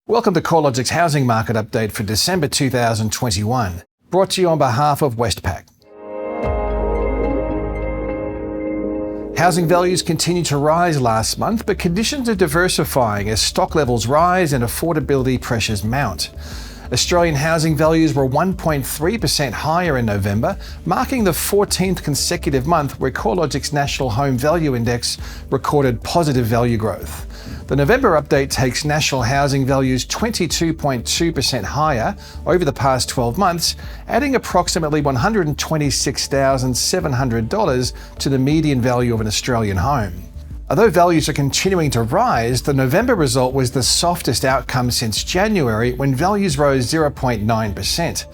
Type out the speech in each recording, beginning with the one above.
Welcome to CoreLogic's housing market update for December 2021, brought to you on behalf of Westpac. Housing values continued to rise last month, but conditions are diversifying as stock levels rise and affordability pressures mount. Australian housing values were 1.3% higher in November, marking the 14th consecutive month where CoreLogic's National Home Value Index recorded positive value growth. The November update takes national housing values 22.2% higher over the past 12 months, adding approximately $126,700 to the median value of an Australian home. Although values are continuing to rise, the November result was the softest outcome since January, when values rose 0.9%.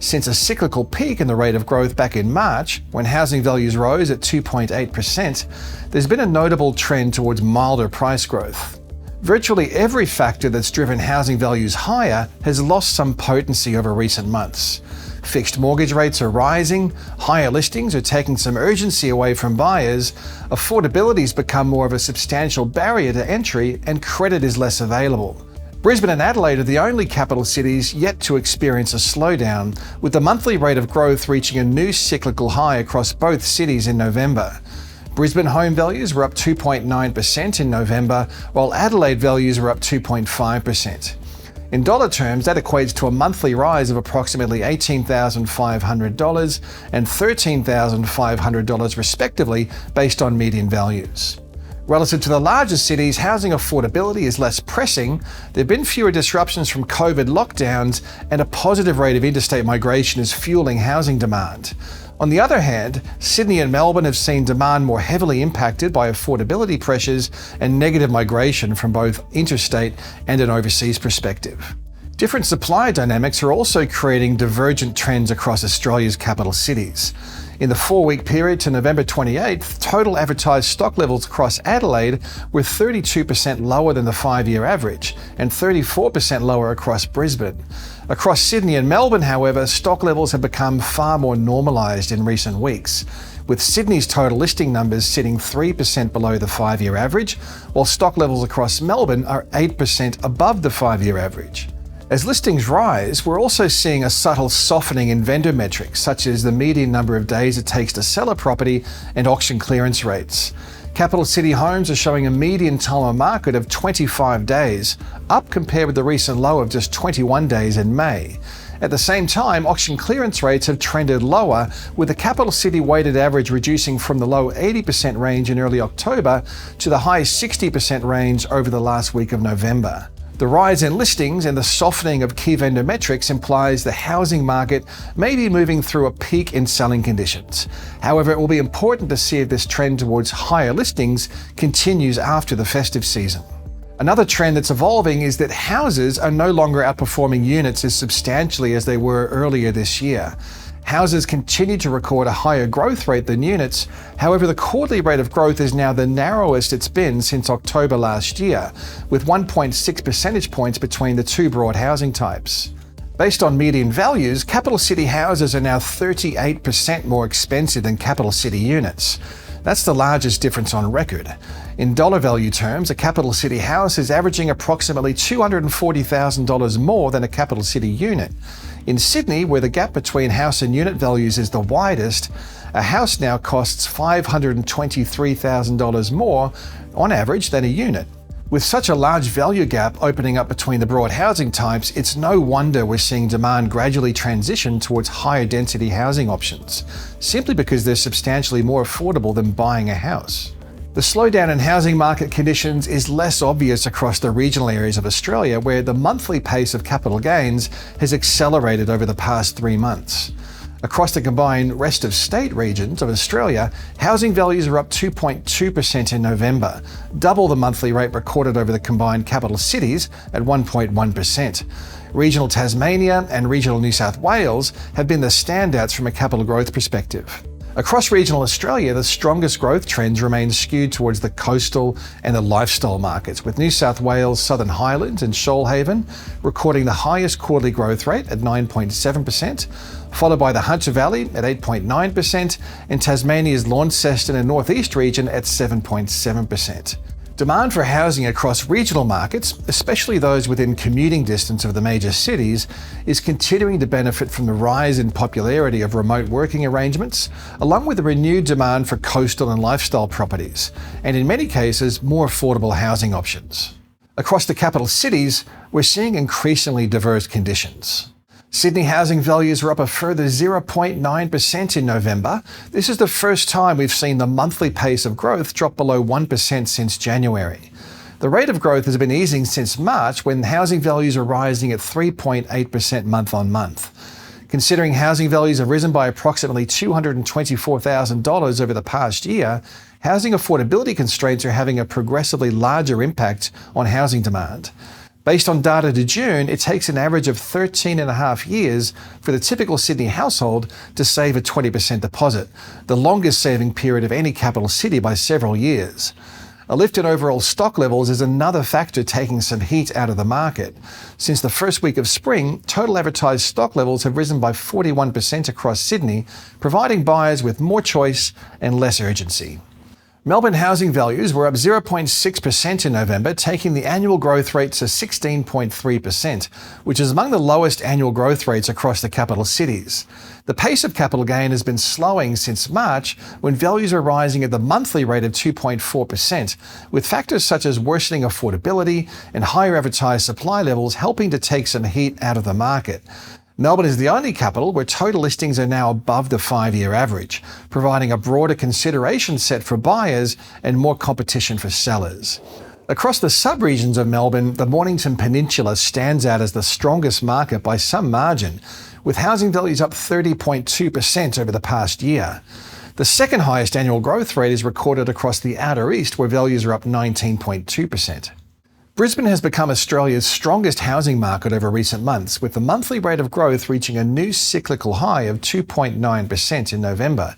Since a cyclical peak in the rate of growth back in March, when housing values rose at 2.8%, there's been a notable trend towards milder price growth. Virtually every factor that's driven housing values higher has lost some potency over recent months. Fixed mortgage rates are rising, higher listings are taking some urgency away from buyers, affordability's become more of a substantial barrier to entry, and credit is less available. Brisbane and Adelaide are the only capital cities yet to experience a slowdown, with the monthly rate of growth reaching a new cyclical high across both cities in November. Brisbane home values were up 2.9% in November, while Adelaide values were up 2.5%. In dollar terms, that equates to a monthly rise of approximately $18,500 and $13,500 respectively, based on median values. Relative to the larger cities, housing affordability is less pressing. There have been fewer disruptions from COVID lockdowns, and a positive rate of interstate migration is fueling housing demand. On the other hand, Sydney and Melbourne have seen demand more heavily impacted by affordability pressures and negative migration from both interstate and an overseas perspective. Different supply dynamics are also creating divergent trends across Australia's capital cities. In the 4-week period to November 28th, total advertised stock levels across Adelaide were 32% lower than the 5-year average and 34% lower across Brisbane. Across Sydney and Melbourne, however, stock levels have become far more normalised in recent weeks, with Sydney's total listing numbers sitting 3% below the 5-year average, while stock levels across Melbourne are 8% above the 5-year average. As listings rise, we're also seeing a subtle softening in vendor metrics, such as the median number of days it takes to sell a property and auction clearance rates. Capital city homes are showing a median time on market of 25 days, up compared with the recent low of just 21 days in May. At the same time, auction clearance rates have trended lower, with the capital city weighted average reducing from the low 80% range in early October to the high 60% range over the last week of November. The rise in listings and the softening of key vendor metrics implies the housing market may be moving through a peak in selling conditions. However, it will be important to see if this trend towards higher listings continues after the festive season. Another trend that's evolving is that houses are no longer outperforming units as substantially as they were earlier this year. Houses continue to record a higher growth rate than units. However, the quarterly rate of growth is now the narrowest it's been since October last year, with 1.6 percentage points between the two broad housing types. Based on median values, capital city houses are now 38% more expensive than capital city units. That's the largest difference on record. In dollar value terms, a capital city house is averaging approximately $240,000 more than a capital city unit. In Sydney, where the gap between house and unit values is the widest, a house now costs $523,000 more on average than a unit. With such a large value gap opening up between the broad housing types, it's no wonder we're seeing demand gradually transition towards higher density housing options, simply because they're substantially more affordable than buying a house. The slowdown in housing market conditions is less obvious across the regional areas of Australia, where the monthly pace of capital gains has accelerated over the past 3 months. Across the combined rest of state regions of Australia, housing values are up 2.2% in November, double the monthly rate recorded over the combined capital cities at 1.1%. Regional Tasmania and regional New South Wales have been the standouts from a capital growth perspective. Across regional Australia, the strongest growth trends remain skewed towards the coastal and the lifestyle markets, with New South Wales, Southern Highlands and Shoalhaven recording the highest quarterly growth rate at 9.7%, followed by the Hunter Valley at 8.9% and Tasmania's Launceston and North East region at 7.7%. Demand for housing across regional markets, especially those within commuting distance of the major cities, is continuing to benefit from the rise in popularity of remote working arrangements, along with a renewed demand for coastal and lifestyle properties, and in many cases, more affordable housing options. Across the capital cities, we're seeing increasingly diverse conditions. Sydney housing values are up a further 0.9% in November. This is the first time we've seen the monthly pace of growth drop below 1% since January. The rate of growth has been easing since March, when housing values are rising at 3.8% month on month. Considering housing values have risen by approximately $224,000 over the past year, housing affordability constraints are having a progressively larger impact on housing demand. Based on data to June, it takes an average of 13.5 years for the typical Sydney household to save a 20% deposit, the longest saving period of any capital city by several years. A lift in overall stock levels is another factor taking some heat out of the market. Since the first week of spring, total advertised stock levels have risen by 41% across Sydney, providing buyers with more choice and less urgency. Melbourne housing values were up 0.6% in November, taking the annual growth rate to 16.3%, which is among the lowest annual growth rates across the capital cities. The pace of capital gain has been slowing since March, when values are rising at the monthly rate of 2.4%, with factors such as worsening affordability and higher advertised supply levels helping to take some heat out of the market. Melbourne is the only capital where total listings are now above the 5-year average, providing a broader consideration set for buyers and more competition for sellers. Across the sub-regions of Melbourne, the Mornington Peninsula stands out as the strongest market by some margin, with housing values up 30.2% over the past year. The second highest annual growth rate is recorded across the Outer East, where values are up 19.2%. Brisbane has become Australia's strongest housing market over recent months, with the monthly rate of growth reaching a new cyclical high of 2.9% in November,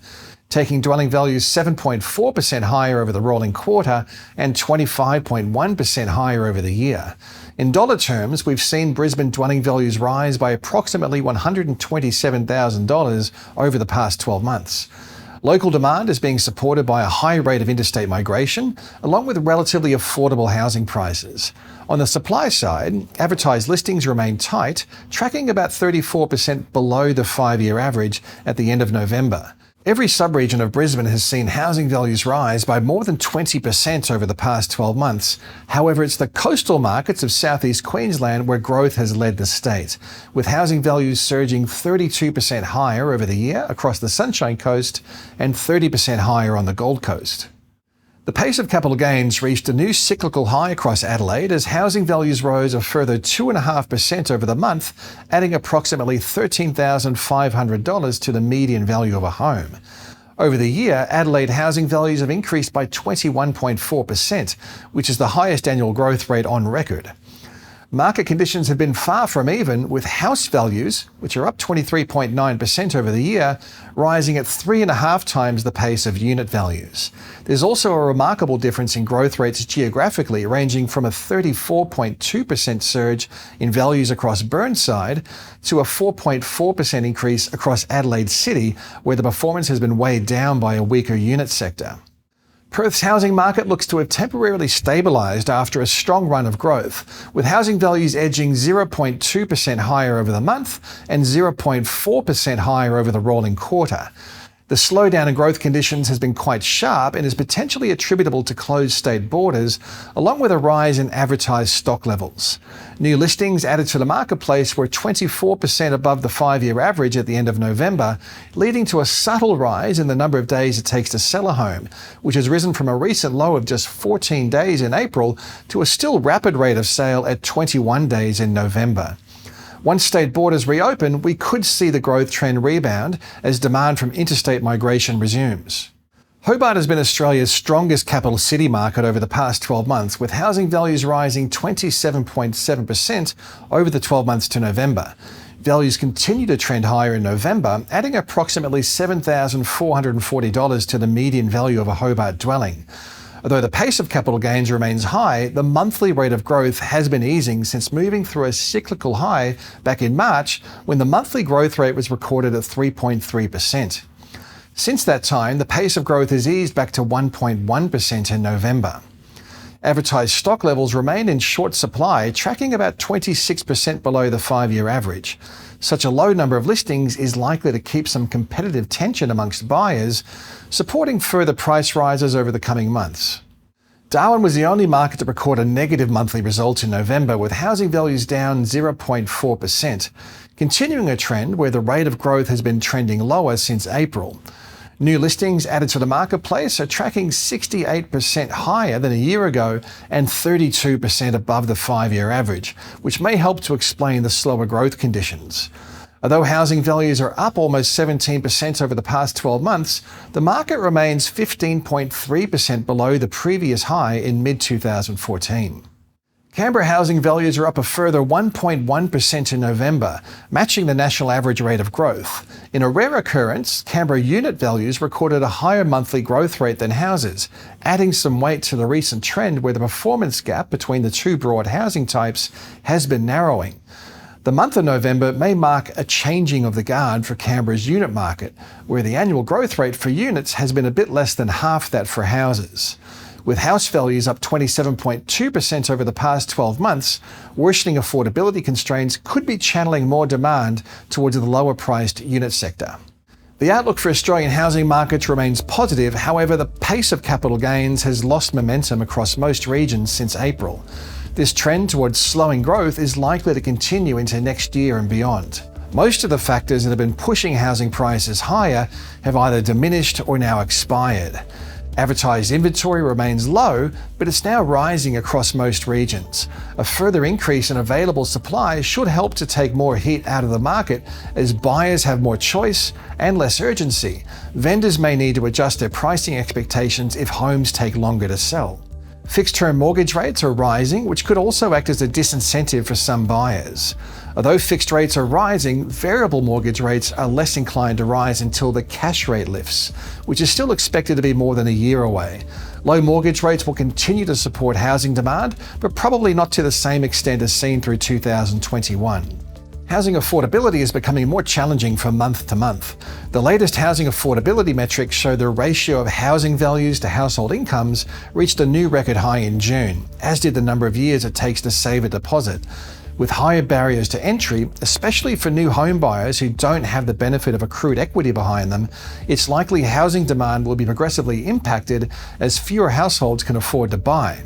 taking dwelling values 7.4% higher over the rolling quarter and 25.1% higher over the year. In dollar terms, we've seen Brisbane dwelling values rise by approximately $127,000 over the past 12 months. Local demand is being supported by a high rate of interstate migration, along with relatively affordable housing prices. On the supply side, advertised listings remain tight, tracking about 34% below the 5-year average at the end of November. Every sub-region of Brisbane has seen housing values rise by more than 20% over the past 12 months. However, it's the coastal markets of southeast Queensland where growth has led the state, with housing values surging 32% higher over the year across the Sunshine Coast and 30% higher on the Gold Coast. The pace of capital gains reached a new cyclical high across Adelaide as housing values rose a further 2.5% over the month, adding approximately $13,500 to the median value of a home. Over the year, Adelaide housing values have increased by 21.4%, which is the highest annual growth rate on record. Market conditions have been far from even, with house values, which are up 23.9% over the year, rising at 3.5 times the pace of unit values. There's also a remarkable difference in growth rates geographically, ranging from a 34.2% surge in values across Burnside to a 4.4% increase across Adelaide City, where the performance has been weighed down by a weaker unit sector. Perth's housing market looks to have temporarily stabilised after a strong run of growth, with housing values edging 0.2% higher over the month and 0.4% higher over the rolling quarter. The slowdown in growth conditions has been quite sharp and is potentially attributable to closed state borders, along with a rise in advertised stock levels. New listings added to the marketplace were 24% above the 5-year average at the end of November, leading to a subtle rise in the number of days it takes to sell a home, which has risen from a recent low of just 14 days in April to a still rapid rate of sale at 21 days in November. Once state borders reopen, we could see the growth trend rebound as demand from interstate migration resumes. Hobart has been Australia's strongest capital city market over the past 12 months, with housing values rising 27.7% over the 12 months to November. Values continue to trend higher in November, adding approximately $7,440 to the median value of a Hobart dwelling. Although the pace of capital gains remains high, the monthly rate of growth has been easing since moving through a cyclical high back in March, when the monthly growth rate was recorded at 3.3%. Since that time, the pace of growth has eased back to 1.1% in November. Advertised stock levels remain in short supply, tracking about 26% below the 5-year average. Such a low number of listings is likely to keep some competitive tension amongst buyers, supporting further price rises over the coming months. Darwin was the only market to record a negative monthly result in November, with housing values down 0.4%, continuing a trend where the rate of growth has been trending lower since April. New listings added to the marketplace are tracking 68% higher than a year ago and 32% above the 5-year average, which may help to explain the slower growth conditions. Although housing values are up almost 17% over the past 12 months, the market remains 15.3% below the previous high in mid-2014. Canberra housing values are up a further 1.1% in November, matching the national average rate of growth. In a rare occurrence, Canberra unit values recorded a higher monthly growth rate than houses, adding some weight to the recent trend where the performance gap between the two broad housing types has been narrowing. The month of November may mark a changing of the guard for Canberra's unit market, where the annual growth rate for units has been a bit less than half that for houses. With house values up 27.2% over the past 12 months, worsening affordability constraints could be channeling more demand towards the lower-priced unit sector. The outlook for Australian housing markets remains positive, however, the pace of capital gains has lost momentum across most regions since April. This trend towards slowing growth is likely to continue into next year and beyond. Most of the factors that have been pushing housing prices higher have either diminished or now expired. Advertised inventory remains low, but it's now rising across most regions. A further increase in available supply should help to take more heat out of the market as buyers have more choice and less urgency. Vendors may need to adjust their pricing expectations if homes take longer to sell. Fixed-term mortgage rates are rising, which could also act as a disincentive for some buyers. Although fixed rates are rising, variable mortgage rates are less inclined to rise until the cash rate lifts, which is still expected to be more than a year away. Low mortgage rates will continue to support housing demand, but probably not to the same extent as seen through 2021. Housing affordability is becoming more challenging from month to month. The latest housing affordability metrics show the ratio of housing values to household incomes reached a new record high in June, as did the number of years it takes to save a deposit. With higher barriers to entry, especially for new home buyers who don't have the benefit of accrued equity behind them, it's likely housing demand will be progressively impacted as fewer households can afford to buy.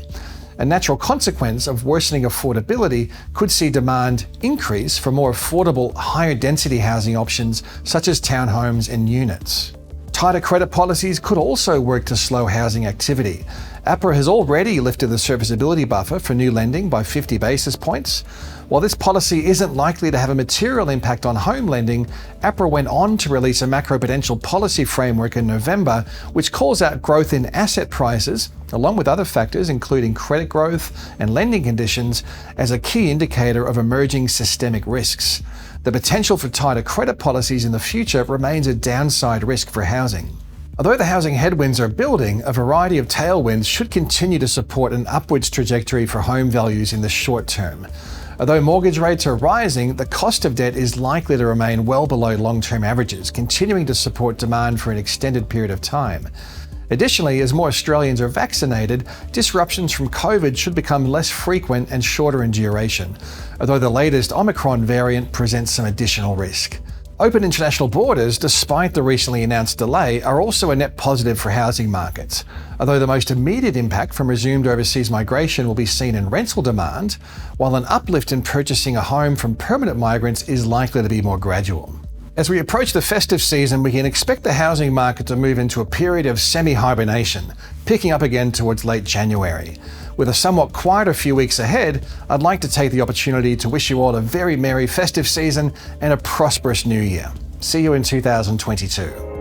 A natural consequence of worsening affordability could see demand increase for more affordable, higher density housing options such as townhomes and units. Tighter credit policies could also work to slow housing activity. APRA has already lifted the serviceability buffer for new lending by 50 basis points. While this policy isn't likely to have a material impact on home lending, APRA went on to release a macro-prudential policy framework in November, which calls out growth in asset prices, along with other factors including credit growth and lending conditions, as a key indicator of emerging systemic risks. The potential for tighter credit policies in the future remains a downside risk for housing. Although the housing headwinds are building, a variety of tailwinds should continue to support an upwards trajectory for home values in the short term. Although mortgage rates are rising, the cost of debt is likely to remain well below long-term averages, continuing to support demand for an extended period of time. Additionally, as more Australians are vaccinated, disruptions from COVID should become less frequent and shorter in duration, although the latest Omicron variant presents some additional risk. Open international borders, despite the recently announced delay, are also a net positive for housing markets. Although the most immediate impact from resumed overseas migration will be seen in rental demand, while an uplift in purchasing a home from permanent migrants is likely to be more gradual. As we approach the festive season, we can expect the housing market to move into a period of semi-hibernation, picking up again towards late January. With a somewhat quieter few weeks ahead, I'd like to take the opportunity to wish you all a very merry festive season and a prosperous new year. See you in 2022.